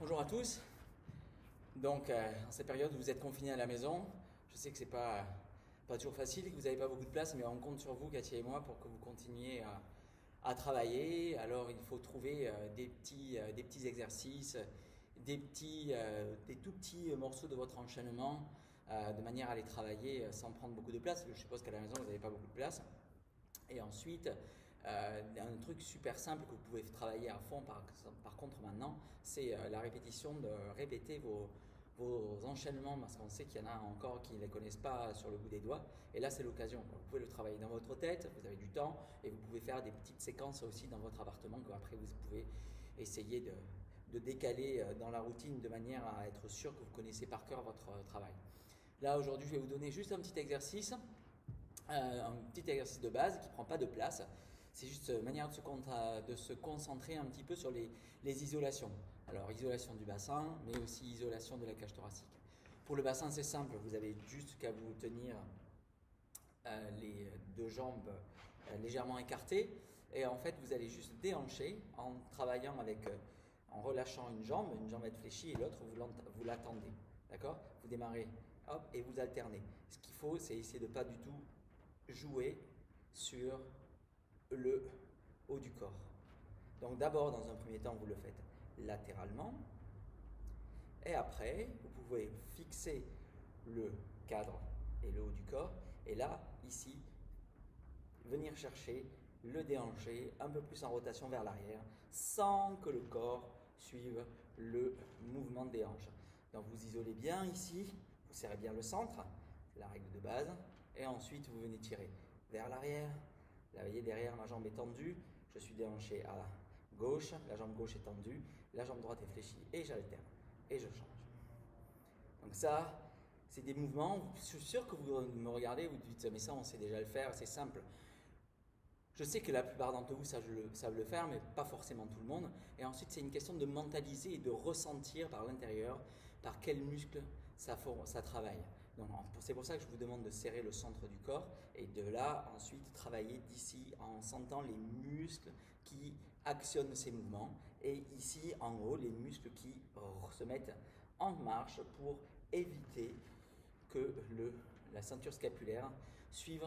Bonjour à tous. Donc, en cette période où vous êtes confinés à la maison, je sais que c'est pas toujours facile et que vous n'avez pas beaucoup de place, mais on compte sur vous, Katia et moi, pour que vous continuiez à travailler. Alors, il faut trouver des petits exercices, des tout petits morceaux de votre enchaînement, de manière à les travailler sans prendre beaucoup de place. Je suppose qu'à la maison, vous n'avez pas beaucoup de place. Et ensuite, un truc super simple que vous pouvez travailler à fond par contre maintenant, c'est la répétition de répéter vos enchaînements parce qu'on sait qu'il y en a encore qui ne les connaissent pas sur le bout des doigts. Et là, c'est l'occasion. Vous pouvez le travailler dans votre tête, vous avez du temps et vous pouvez faire des petites séquences aussi dans votre appartement qu'après vous pouvez essayer de décaler dans la routine de manière à être sûr que vous connaissez par cœur votre travail. Là, aujourd'hui, je vais vous donner juste un petit exercice de base qui ne prend pas de place. C'est juste une manière de se concentrer un petit peu sur les isolations. Alors, isolation du bassin, mais aussi isolation de la cage thoracique. Pour le bassin, c'est simple. Vous avez juste qu'à vous tenir les deux jambes légèrement écartées. Et en fait, vous allez juste déhancher en travaillant en relâchant une jambe va être fléchie et l'autre, vous l'attendez. D'accord? Vous démarrez, hop, et vous alternez. Ce qu'il faut, c'est essayer de ne pas du tout jouer sur le haut du corps. Donc d'abord, dans un premier temps, vous le faites latéralement. Et après, vous pouvez fixer le cadre et le haut du corps. Et là, ici, venir chercher le déhanché un peu plus en rotation vers l'arrière sans que le corps suive le mouvement des hanches. Donc vous isolez bien ici, vous serrez bien le centre, c'est la règle de base. Et ensuite, vous venez tirer vers l'arrière. Là, vous voyez, derrière, ma jambe est tendue. Je suis déhanché à gauche. La jambe gauche est tendue. La jambe droite est fléchie. Et j'alterne. Et je change. Donc ça, c'est des mouvements. Je suis sûr que vous me regardez, vous dites, mais ça, on sait déjà le faire, c'est simple. Je sais que la plupart d'entre vous savent le faire, mais pas forcément tout le monde. Et ensuite, c'est une question de mentaliser et de ressentir par l'intérieur par quel muscle ça travaille. Donc, c'est pour ça que je vous demande de serrer le centre du corps et de là, ensuite, travailler d'ici en sentant les muscles qui actionnent ces mouvements. Et ici, en haut, les muscles qui se mettent en marche pour éviter que la ceinture scapulaire suive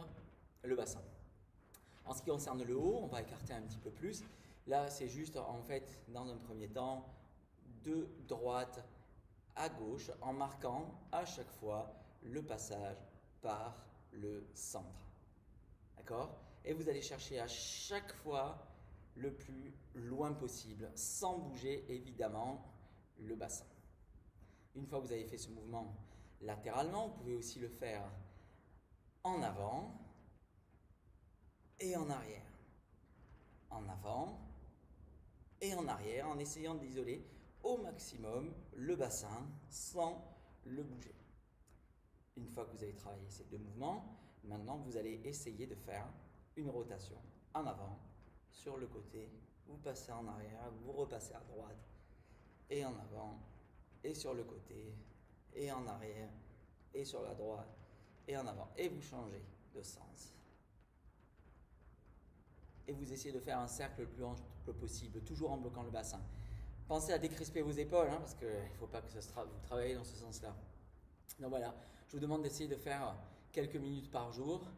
le bassin. En ce qui concerne le haut, on va écarter un petit peu plus. Là, c'est juste, en fait, dans un premier temps, de droite à gauche, en marquant à chaque fois le passage par le centre. D'accord? Et vous allez chercher à chaque fois le plus loin possible, sans bouger évidemment le bassin. Une fois que vous avez fait ce mouvement latéralement, vous pouvez aussi le faire en avant et en arrière. En avant et en arrière, en essayant d'isoler au maximum le bassin sans le bouger. Une fois que vous avez travaillé ces deux mouvements, maintenant vous allez essayer de faire une rotation en avant, sur le côté, vous passez en arrière, vous repassez à droite et en avant, et sur le côté, et en arrière, et sur la droite, et en avant, et vous changez de sens. Et vous essayez de faire un cercle le plus ample possible, toujours en bloquant le bassin. Pensez à décrisper vos épaules, parce qu'il ne faut pas que vous travaillez dans ce sens-là. Donc voilà, je vous demande d'essayer de faire quelques minutes par jour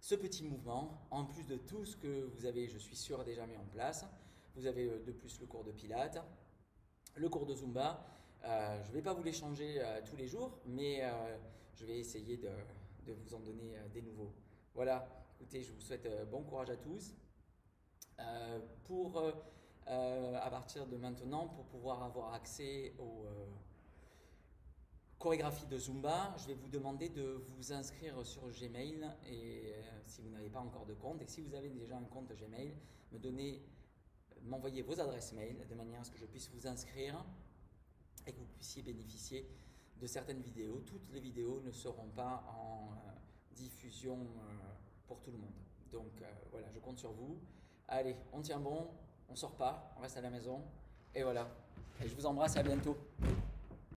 ce petit mouvement, en plus de tout ce que vous avez, je suis sûr, déjà mis en place. Vous avez de plus le cours de Pilates, le cours de Zumba. Je ne vais pas vous les changer tous les jours, mais je vais essayer de vous en donner des nouveaux. Voilà, écoutez, je vous souhaite bon courage à tous. À partir de maintenant, pour pouvoir avoir accès aux chorégraphies de Zumba, je vais vous demander de vous inscrire sur Gmail et si vous n'avez pas encore de compte, et si vous avez déjà un compte Gmail, m'envoyer vos adresses mail de manière à ce que je puisse vous inscrire et que vous puissiez bénéficier de certaines vidéos. Toutes les vidéos ne seront pas en diffusion pour tout le monde. Donc voilà, je compte sur vous. Allez, on tient bon, on sort pas, on reste à la maison. Et voilà. Et je vous embrasse, à bientôt.